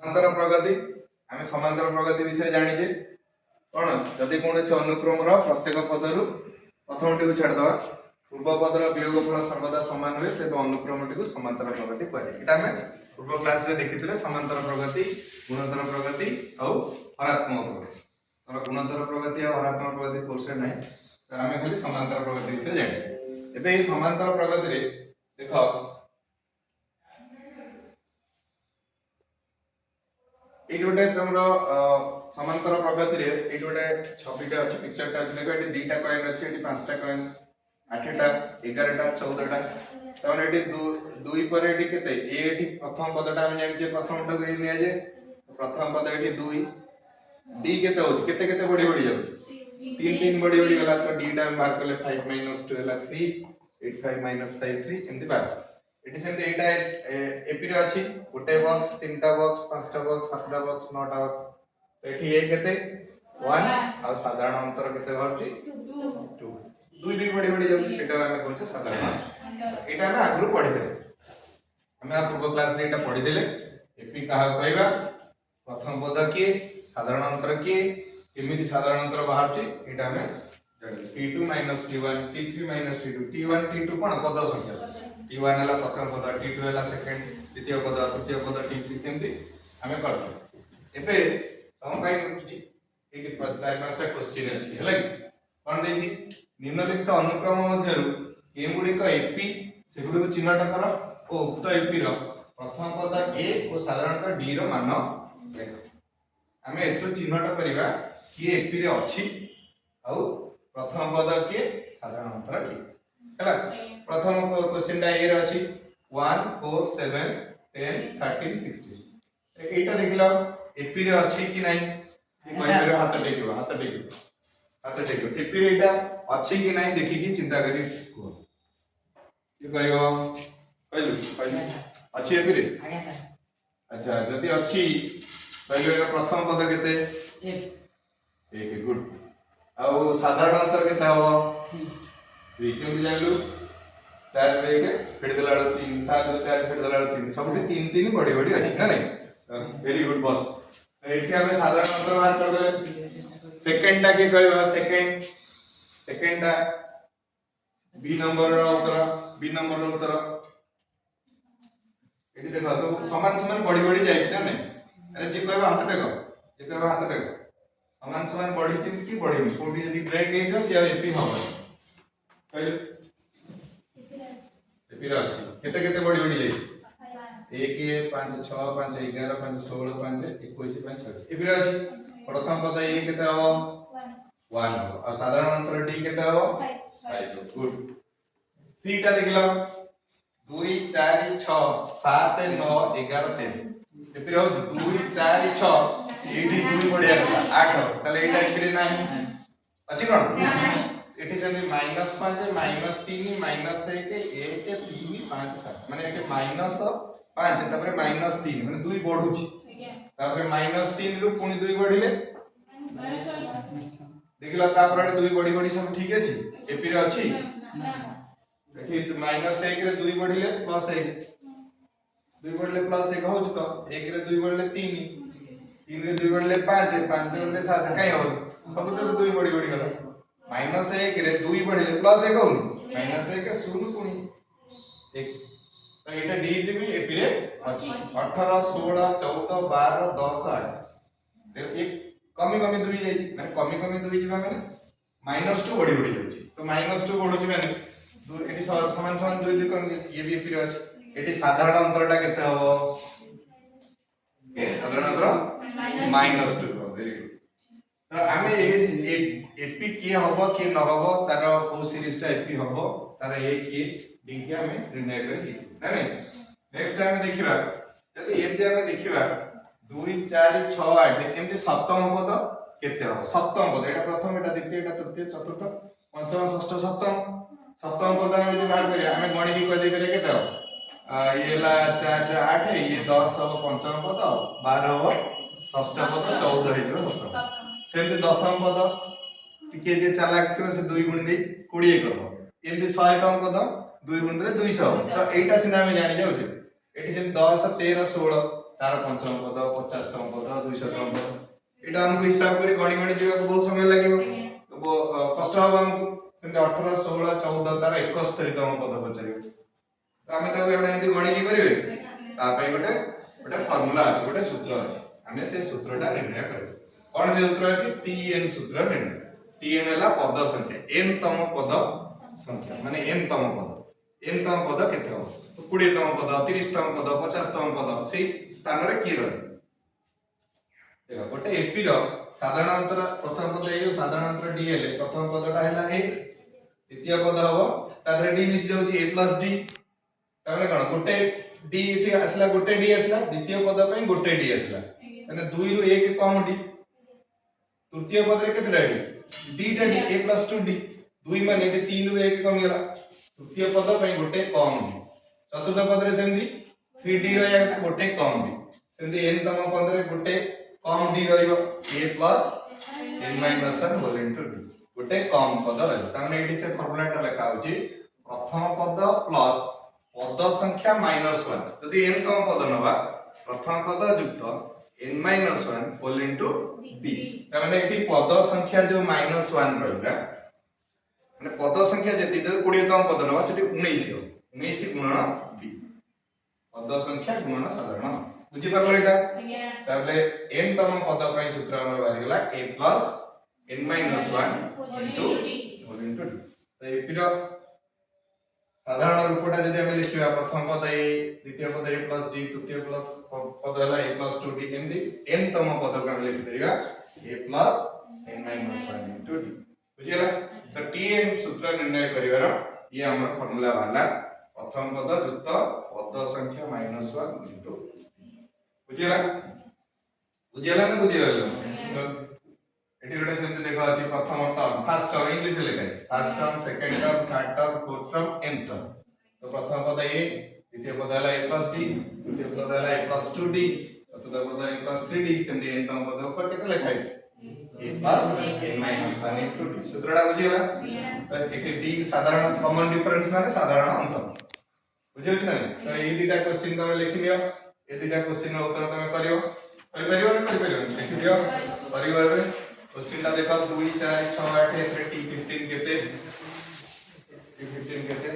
समांतर प्रगति आमे समांतर प्रगति विषय जानिजे कोन जदि कोनोसी अनुक्रमर प्रत्येक पदरु प्रथमटी को छाड़ दवा पूर्व पदर वियोगफल सर्वदा समान हुए तेबे अनुक्रमटी को समांतर प्रगति कहै एटा हमें पूर्व क्लास रे देखिथिले समांतर प्रगति गुणोत्तर प्रगति और हरात्मक प्रगति और गुणोत्तर प्रगति और हरात्मक प्रगति कोर्स रे नै तो हमें खाली समांतर प्रगति विषय जानि एबे ए समांतर प्रगति रे देखो एट गोटे तुमरो समांतर प्रगति रे एट गोटे छबिटा अछि पिक्चरटा अछि देखो एटी दुईटा कॉइन अछि एटी पांचटा कॉइन 8टा 11टा 14टा तमन एटी दुई पर एटी केते ए एटी प्रथम पदटा हम जानि जे प्रथमटा को निया जे प्रथम पद एटी 2 डी केते होछि केते केते बडी बडी जाउछि 3 3 बडी बडी गला तो डी टा मार्क करले 5 - 2 हला 3 8 5 - 5 3 एमति बात एटी सेंते एटा एपी रे अछि गोटे बॉक्स तीनटा बॉक्स पांचटा बॉक्स सातटा बॉक्स नौटा बॉक्स एठी ए केते 1 और साधारण अंतर केते होछि 2 दुई दुई बडी बडी जाउछि सेटा हम कहछ साधारण एटा हम आगु पढि देले हम पूर्व क्लास रे एटा पढि देले एपी कहा कहबा प्रथम पद के साधारण अंतर के केमिति साधारण अंतर बाहरछि एटा हम जानि t2 - t1 t3 - t2 t1 t2 कोन पद संख्या t1 हला प्रथम पद t2 हला सेकंड द्वितीय पद तृतीय पद t3 केमति हमें करब एबे हम भाई किछि एक 4-5टा क्वेश्चन अछि हला कि कोन देछि निम्नलिखित अनुक्रम मध्यरु केमुडिक एपी सेगुडी को चिन्हट कर ओ उक्त एपी रो प्रथम पद a और साधारणतः d रो मान लेख हमें एथरो चिन्हट करिवा कि एपी रे अछि औ प्रथम पद के साधारण अंतर की हला प्रथम क्वेश्चन डा ए रे अछि 1 4 7 10 13 16 एटा देखिलो एपी रे अछि कि नै कि कहबे हाथ टेकियो एपी रे एटा अछि कि नै देखि कि चिंता करी को ये कहलु अछि एपी रे आज्ञा सर अच्छा जदी अछि कहले प्रथम पद केते 1 गुड औ साधारण अंतर केते हो 3 केमि जानलु 4 रे के फेड देला 3 7 4 फेड देला 3 सबसे 3 3 बड़ी बड़ी अछि ना नहीं वेरी गुड बॉस एठी हमें साधारण अंतर बाहर कर दे सेकंड टा के कहबा सेकंड टा बी नंबर रो उत्तर एठी देखो सब समान समान बड़ी बड़ी जाय छै ना नहीं अरे जे कहबा हाथ टेको समान समान बड़ी चीज की बड़ी कोटी यदि ब्रेक हे तो से एपी हो कहले एपी रा अछि केते केते बड़ी बड़ी जाय छै 1 5 6 5 11 5 16 5 21 5 26 एपी रा अछि प्रथम पद ए केते हो 1 हो और साधारण अंतर डी केते हो 5 गुड सी टा देखिलो 2 4 6 7 9 11 13 एपी रा 2 4 6 एठी 2 बढ़िया कथा 8 ताले एटा एपी रे नाही अछि कोन नाही एठी सेमी -5 -3 -1 1 3 5 7 माने एठी -5 तापर -3 माने 2 बढ़ुची तापर -3 रु पुनी 2 बढ़िले देखिला तापर 2 बढ़ी बढ़ी सब ठीक अछि एपी रे अछि ना एठी -1 रे 2 बढ़िले +1 2 बढ़ले +1 होछ तो 1 रे 2 बढ़ले 3 3 रे 2 बढ़ले 5 5 रे 7 काई हो सब तो 2 बढ़ी बढ़ी गला -1 रे 2 बढ़ले +1 हो -1 0 पुनी 1 तो एटा डी रे भी एपी रे 18 16 14 12 10 8 एक कमी 2 जाई माने कमी 2 जिबा माने -2 बढ़ी बढ़ी जाई तो -2 बढ़ो जी माने एटी समान समान 2 2 कम ये भी एपी रे अछि एटी साधारण अंतरटा केते हो साधारण अंतर -2 वेरी गुड तो हमें एपी के हबो के न हबो तार को सीरीज टा एपी हबो तार ए के डी के हमें निर्णय कर सी ना नहीं नेक्स्ट टाइम देखिबा जदी एमते हमें देखिबा 2 4 6 8 एमते सप्तम पद केते हो सप्तम पद एटा प्रथम एटा द्वितीय एटा तृतीय चतुर्थ पंचम षष्ठ सप्तम पद हम यदि बाहर करिया हमें गणित को दे करे केते हो ये ला 4 8 ये 10 हो पंचम पद 12 हो षष्ठ पद 14 हेतु सप्तम सेमते दशम पद टिके जे चालाक थियो से 2 गुण दे 20 करबो एमते 100 तम पद 2 गुण दे 200 तो एटा सिना हम जानि जाउ छै एटी से 10 13 16 तार पंचम पद 50तम पद 200तम पद एटा हमको हिसाब करी गणी गणी जीवा को बहुत समय लागिवो तो कष्ट हो हमको सेंते 18 16 14 तार 71तम पद पचरियो तो हमें ताको एटा एंती गणी की करिवे ता पई गोटे फार्मूला अछि गोटे सूत्र अछि हमें से सूत्रटा निर्णय करियो कोन से सूत्र अछि tn सूत्र निर्णय tn हला पद संख्या n तम पद संख्या माने n तम पद केते हो 20 तम पद 30 तम पद 50 तम पद सेही स्थान रे की रहे देखो गोटे एपी रो साधारण अंतर प्रथम पद ए साधारण अंतर d हेले प्रथम पदटा हैला a द्वितीय पद हबो तारे d मिस जाउची a + d तामे कोन गोटे d इठी आसला गोटे d आसला द्वितीय पद पई गोटे d आसला माने 2 रु 1 कम d तृतीय पद रे केते रही d टा d a + 2d 2 माने 3 रु 1 कम गेला तृतीय पद पई गोटे कम d चतुर्थ पद रे सेंदी 3d रहया त गोटे कम d सेंदी n तम पद रे गोटे कम d रहियो a plus n minus 1 whole into d गोटे कम पद रहियो ताने एठी से फार्मूला टा लिखा होची प्रथम पद प्लस पद संख्या -1 यदि n तम पद नबा प्रथम पद युक्त n minus 1 whole into d ताने एठी पद संख्या जो -1 रहला माने पद संख्या जति 20 तम पद नबा सेठी 19 हो 19 गुणन d पद संख्या गुणन साधारण बुझी परलो एटा ताबले n तम पद पई सूत्र हमर बारि गेला a plus n minus 1 into whole into d तो ए पिरो साधारण रूपटा जदि हम लिखिबा प्रथम पद a द्वितीय पद a plus d तृतीय पद हला a plus 2d एंदी n तम पद को हम लिखि परिबा a plus n minus 1 into d बुझियला तो tn सूत्र निर्णय करिवार ये हमर फार्मूला वाला प्रथम पद युक्त पद संख्या -1 into बुझियला ना बुझियला तो एटी गोटे सेंते देखा अछि प्रथम टर्म फर्स्ट टर्म इंग्लिश लिखा है first term second term third term fourth term nth term तो प्रथम पद a द्वितीय पद हला a plus d तृतीय पद हला a plus 2d चतुर्थ पद a plus 3d सेंते n तम पद ऊपर केते लिखा है a plus n minus 1 into d सूत्रटा बुझियला तो एटी d साधारण कॉमन डिफरेंस माने साधारण अंतर बुझियो कि नहीं तो ए दुटा क्वेश्चन तमे लिखि लियो ए दुटा क्वेश्चन रो उत्तर तमे करियो परियो ना परियो लिखि दियो परियो एबे क्वेश्चन ता देखो 2 4 6 8 3 15 केते